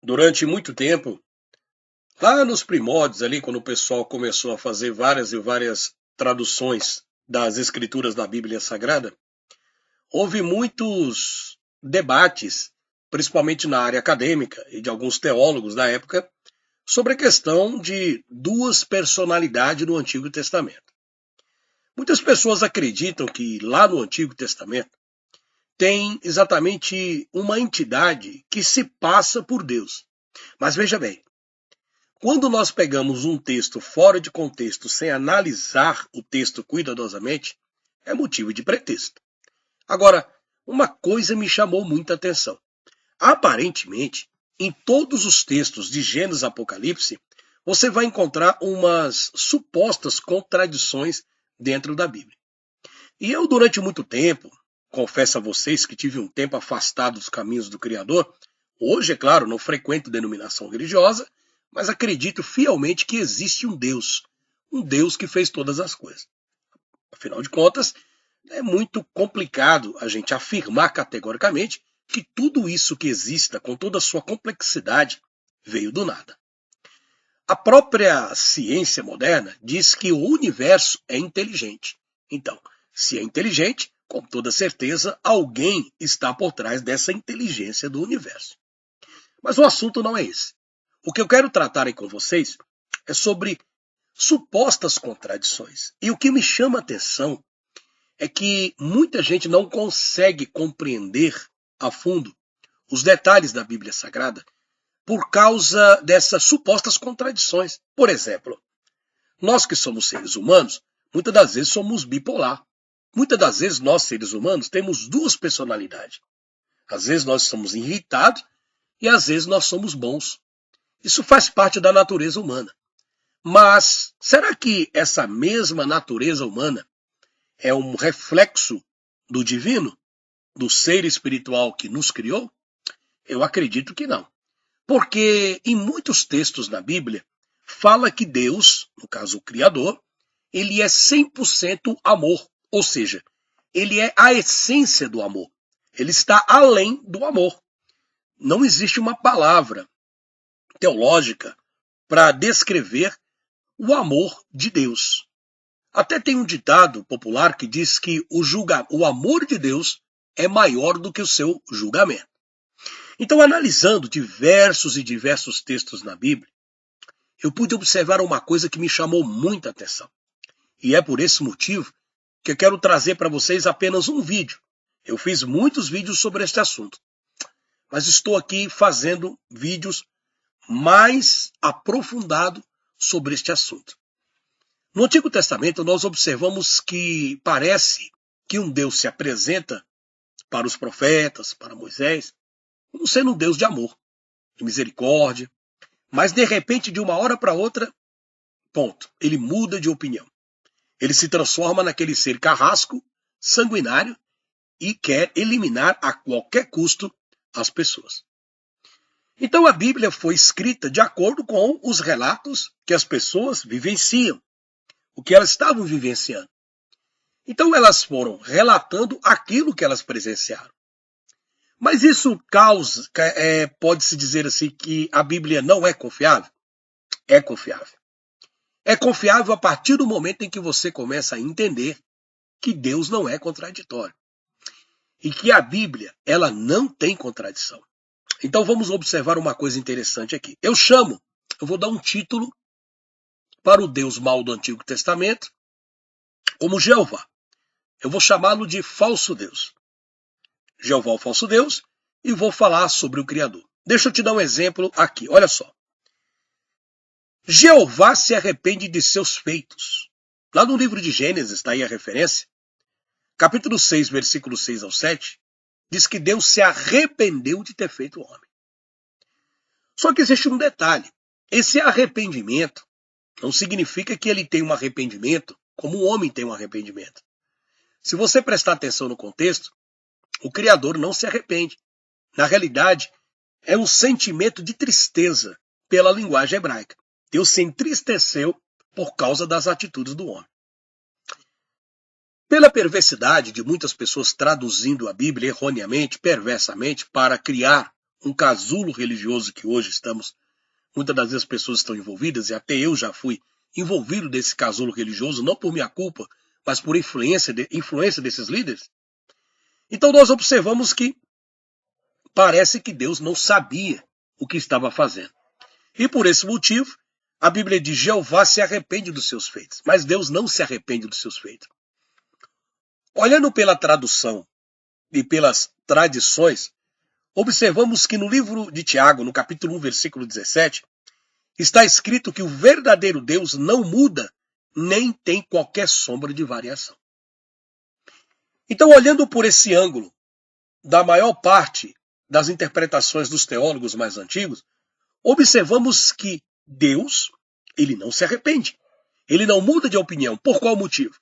Durante muito tempo, lá nos primórdios ali, quando o pessoal começou a fazer várias e várias traduções das escrituras da Bíblia Sagrada, houve muitos debates, principalmente na área acadêmica e de alguns teólogos da época, sobre a questão de duas personalidades no Antigo Testamento. Muitas pessoas acreditam que lá no Antigo Testamento tem exatamente uma entidade que se passa por Deus. Mas veja bem, quando nós pegamos um texto fora de contexto sem analisar o texto cuidadosamente, é motivo de pretexto. Agora, uma coisa me chamou muita atenção. Aparentemente, em todos os textos de Gênesis e Apocalipse, você vai encontrar umas supostas contradições dentro da Bíblia. E eu, durante muito tempo, confesso a vocês que tive um tempo afastado dos caminhos do Criador. Hoje, é claro, não frequento denominação religiosa, mas acredito fielmente que existe um Deus que fez todas as coisas. Afinal de contas, é muito complicado a gente afirmar categoricamente que tudo isso que exista, com toda a sua complexidade, veio do nada. A própria ciência moderna diz que o universo é inteligente. Então, se é inteligente, com toda certeza, alguém está por trás dessa inteligência do universo. Mas o assunto não é esse. O que eu quero tratar aí com vocês é sobre supostas contradições. E o que me chama a atenção é que muita gente não consegue compreender a fundo os detalhes da Bíblia Sagrada por causa dessas supostas contradições. Por exemplo, nós que somos seres humanos, muitas das vezes somos bipolar. Muitas das vezes nós, seres humanos, temos duas personalidades. Às vezes nós somos irritados e às vezes nós somos bons. Isso faz parte da natureza humana. Mas será que essa mesma natureza humana é um reflexo do divino, do ser espiritual que nos criou? Eu acredito que não. Porque em muitos textos na Bíblia, fala que Deus, no caso o Criador, ele é 100% amor. Ou seja, ele é a essência do amor. Ele está além do amor. Não existe uma palavra teológica para descrever o amor de Deus. Até tem um ditado popular que diz que o amor de Deus é maior do que o seu julgamento. Então, analisando diversos e diversos textos na Bíblia, eu pude observar uma coisa que me chamou muita atenção. E é por esse motivo que eu quero trazer para vocês apenas um vídeo. Eu fiz muitos vídeos sobre este assunto, mas estou aqui fazendo vídeos mais aprofundados sobre este assunto. No Antigo Testamento, nós observamos que parece que um Deus se apresenta para os profetas, para Moisés, como sendo um Deus de amor, de misericórdia, mas de repente, de uma hora para outra, ponto, ele muda de opinião. Ele se transforma naquele ser carrasco, sanguinário, e quer eliminar a qualquer custo as pessoas. Então a Bíblia foi escrita de acordo com os relatos que as pessoas vivenciam, o que elas estavam vivenciando. Então elas foram relatando aquilo que elas presenciaram. Mas isso pode-se dizer assim, que a Bíblia não é confiável? É confiável. É confiável a partir do momento em que você começa a entender que Deus não é contraditório. E que a Bíblia, ela não tem contradição. Então vamos observar uma coisa interessante aqui. Eu vou dar um título para o Deus mau do Antigo Testamento, como Jeová. Eu vou chamá-lo de falso Deus. Jeová, o falso Deus, e vou falar sobre o Criador. Deixa eu te dar um exemplo aqui, olha só. Jeová se arrepende de seus feitos. Lá no livro de Gênesis, está aí a referência, capítulo 6, versículo 6 ao 7, diz que Deus se arrependeu de ter feito o homem. Só que existe um detalhe. Esse arrependimento não significa que ele tem um arrependimento como o homem tem um arrependimento. Se você prestar atenção no contexto, o Criador não se arrepende. Na realidade, é um sentimento de tristeza pela linguagem hebraica. Deus se entristeceu por causa das atitudes do homem. Pela perversidade de muitas pessoas traduzindo a Bíblia erroneamente, perversamente, para criar um casulo religioso que hoje muitas das vezes as pessoas estão envolvidas, e até eu já fui envolvido desse casulo religioso, não por minha culpa, mas por influência desses líderes. Então nós observamos que parece que Deus não sabia o que estava fazendo. E por esse motivo, a Bíblia diz: Jeová se arrepende dos seus feitos. Mas Deus não se arrepende dos seus feitos. Olhando pela tradução e pelas tradições, observamos que no livro de Tiago, no capítulo 1, versículo 17, está escrito que o verdadeiro Deus não muda, nem tem qualquer sombra de variação. Então, olhando por esse ângulo, da maior parte das interpretações dos teólogos mais antigos, observamos que Deus, ele não se arrepende. Ele não muda de opinião. Por qual motivo?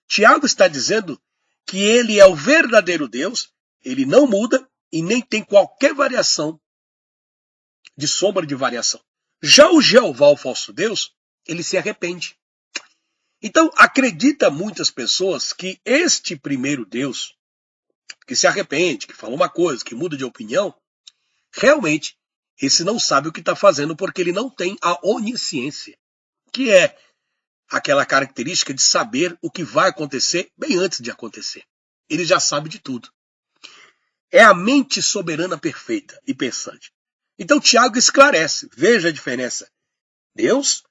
Tiago está dizendo que ele é o verdadeiro Deus, ele não muda e nem tem qualquer variação de sombra de variação. Já o Jeová, o falso Deus, ele se arrepende. Então, acredita muitas pessoas que este primeiro Deus, que se arrepende, que fala uma coisa, que muda de opinião, realmente, esse não sabe o que está fazendo porque ele não tem a onisciência, que é aquela característica de saber o que vai acontecer bem antes de acontecer. Ele já sabe de tudo. É a mente soberana perfeita e pensante. Então Tiago esclarece, veja a diferença. Deus,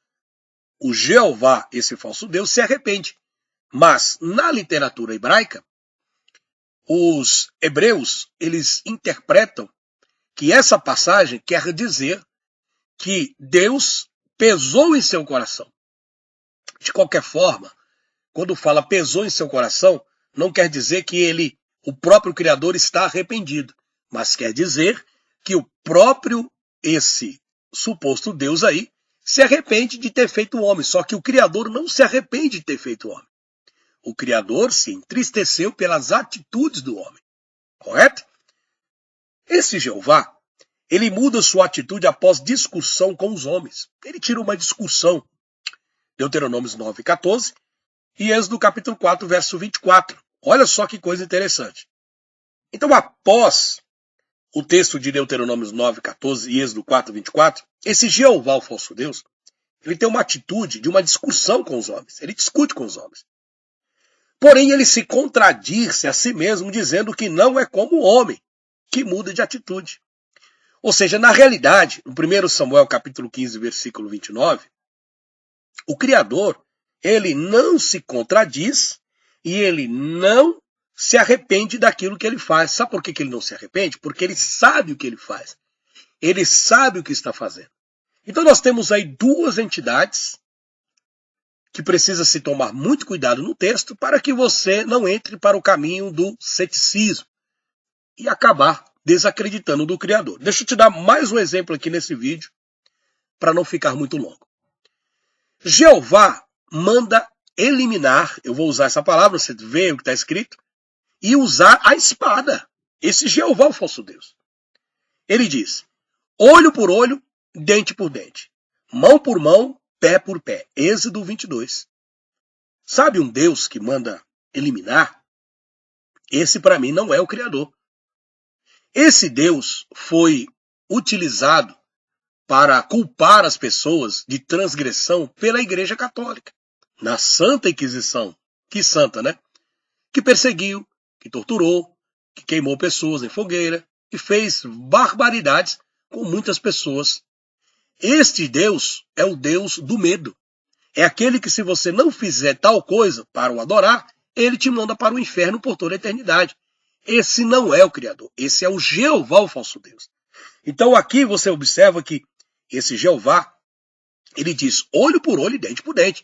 o Jeová, esse falso Deus, se arrepende. Mas na literatura hebraica, os hebreus, eles interpretam que essa passagem quer dizer que Deus pesou em seu coração. De qualquer forma, quando fala pesou em seu coração, não quer dizer que o próprio Criador está arrependido, mas quer dizer que o próprio, esse suposto Deus aí, se arrepende de ter feito o homem, só que o Criador não se arrepende de ter feito o homem. O Criador se entristeceu pelas atitudes do homem, correto? Esse Jeová, ele muda sua atitude após discussão com os homens. Ele tira uma discussão, Deuteronômio 9:14 e Êxodo capítulo 4, verso 24. Olha só que coisa interessante. Então, após o texto de Deuteronômio 9:14 e Êxodo 4:24, esse Jeová, o falso Deus, ele tem uma atitude de uma discussão com os homens. Ele discute com os homens. Porém, ele se contradiz a si mesmo, dizendo que não é como o homem, que muda de atitude. Ou seja, na realidade, no 1 Samuel capítulo 15, versículo 29, o Criador, ele não se contradiz e ele não se arrepende daquilo que ele faz. Sabe por que ele não se arrepende? Porque ele sabe o que ele faz. Ele sabe o que está fazendo. Então nós temos aí duas entidades que precisa se tomar muito cuidado no texto para que você não entre para o caminho do ceticismo e acabar desacreditando do Criador. Deixa eu te dar mais um exemplo aqui nesse vídeo para não ficar muito longo. Jeová manda eliminar, eu vou usar essa palavra, você vê o que está escrito, e usar a espada. Esse Jeová é o falso Deus. Ele diz, olho por olho, dente por dente, mão por mão, pé por pé. Êxodo 22. Sabe um Deus que manda eliminar? Esse para mim não é o Criador. Esse Deus foi utilizado para culpar as pessoas de transgressão pela Igreja Católica, na Santa Inquisição. Que santa, né? Que perseguiu, que torturou, que queimou pessoas em fogueira, que fez barbaridades com muitas pessoas. Este Deus é o Deus do medo. É aquele que, se você não fizer tal coisa para o adorar, ele te manda para o inferno por toda a eternidade. Esse não é o Criador. Esse é o Jeová, o falso Deus. Então aqui você observa que esse Jeová, ele diz olho por olho e dente por dente,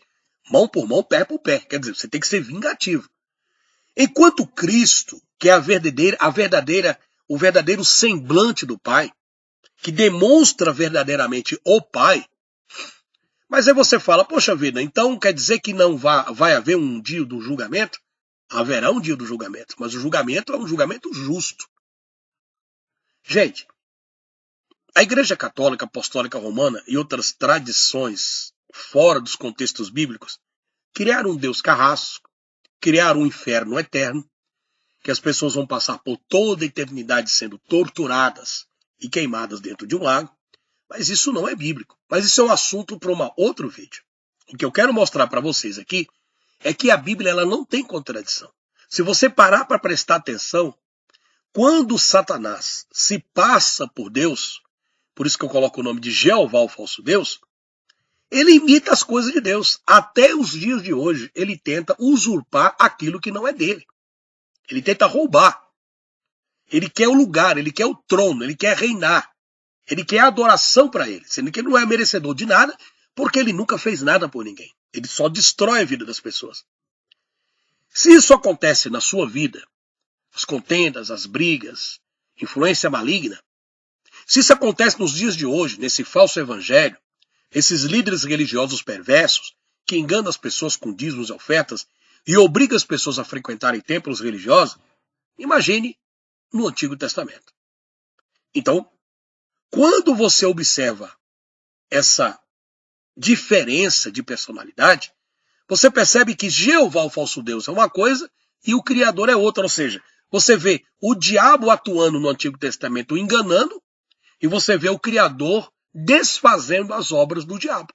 mão por mão, pé por pé. Quer dizer, você tem que ser vingativo. Enquanto Cristo, que é o verdadeiro semblante do Pai, que demonstra verdadeiramente o Pai, mas aí você fala, poxa vida, então quer dizer que não vai haver um dia do julgamento? Haverá um dia do julgamento, mas o julgamento é um julgamento justo. Gente, a Igreja Católica Apostólica Romana e outras tradições fora dos contextos bíblicos criaram um Deus carrasco, criaram um inferno eterno, que as pessoas vão passar por toda a eternidade sendo torturadas e queimadas dentro de um lago. Mas isso não é bíblico. Mas isso é um assunto para um outro vídeo. O que eu quero mostrar para vocês aqui é que a Bíblia ela não tem contradição. Se você parar para prestar atenção, quando Satanás se passa por Deus, por isso que eu coloco o nome de Jeová, o falso Deus, ele imita as coisas de Deus. Até os dias de hoje, ele tenta usurpar aquilo que não é dele. Ele tenta roubar. Ele quer o lugar, ele quer o trono, ele quer reinar. Ele quer adoração para ele, sendo que ele não é merecedor de nada, porque ele nunca fez nada por ninguém. Ele só destrói a vida das pessoas. Se isso acontece na sua vida, as contendas, as brigas, influência maligna, se isso acontece nos dias de hoje, nesse falso evangelho, esses líderes religiosos perversos, que enganam as pessoas com dízimos e ofertas e obrigam as pessoas a frequentarem templos religiosos, imagine no Antigo Testamento. Então, quando você observa essa diferença de personalidade, você percebe que Jeová, o falso Deus, é uma coisa e o Criador é outra. Ou seja, você vê o diabo atuando no Antigo Testamento enganando e você vê o Criador desfazendo as obras do diabo.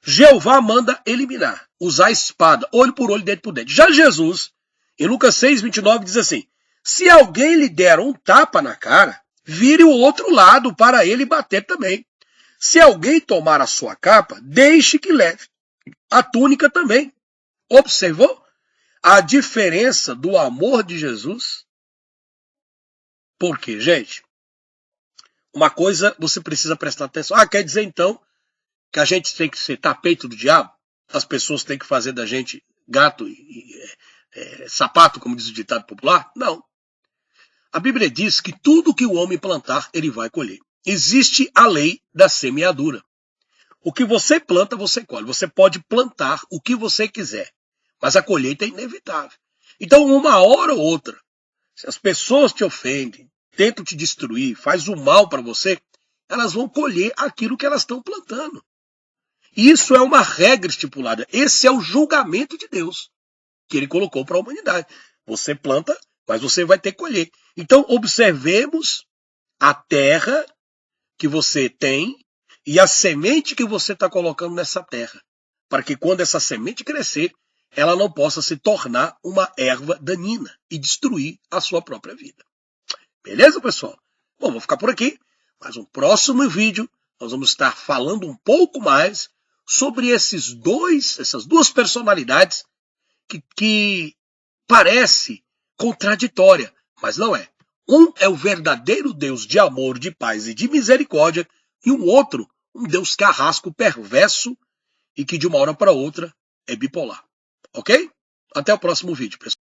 Jeová manda eliminar, usar a espada, olho por olho, dente por dente. Já Jesus, em Lucas 6:29, diz assim, se alguém lhe der um tapa na cara, vire o outro lado para ele bater também. Se alguém tomar a sua capa, deixe que leve a túnica também. Observou a diferença do amor de Jesus? Por quê, gente? Uma coisa você precisa prestar atenção. Quer dizer então que a gente tem que ser tapete do diabo? As pessoas têm que fazer da gente gato e sapato, como diz o ditado popular? Não. A Bíblia diz que tudo que o homem plantar, ele vai colher. Existe a lei da semeadura. O que você planta, você colhe. Você pode plantar o que você quiser, mas a colheita é inevitável. Então, uma hora ou outra, se as pessoas te ofendem, tentam te destruir, faz o mal para você, elas vão colher aquilo que elas estão plantando. Isso é uma regra estipulada. Esse é o julgamento de Deus que ele colocou para a humanidade. Você planta, mas você vai ter que colher. Então, observemos a terra que você tem e a semente que você está colocando nessa terra, para que quando essa semente crescer, ela não possa se tornar uma erva daninha e destruir a sua própria vida. Beleza, pessoal? Bom, vou ficar por aqui, mas no próximo vídeo nós vamos estar falando um pouco mais sobre essas duas personalidades que parece contraditória, mas não é. Um é o verdadeiro Deus de amor, de paz e de misericórdia, e um outro, um Deus carrasco, perverso, e que de uma hora para outra é bipolar. Ok? Até o próximo vídeo, pessoal.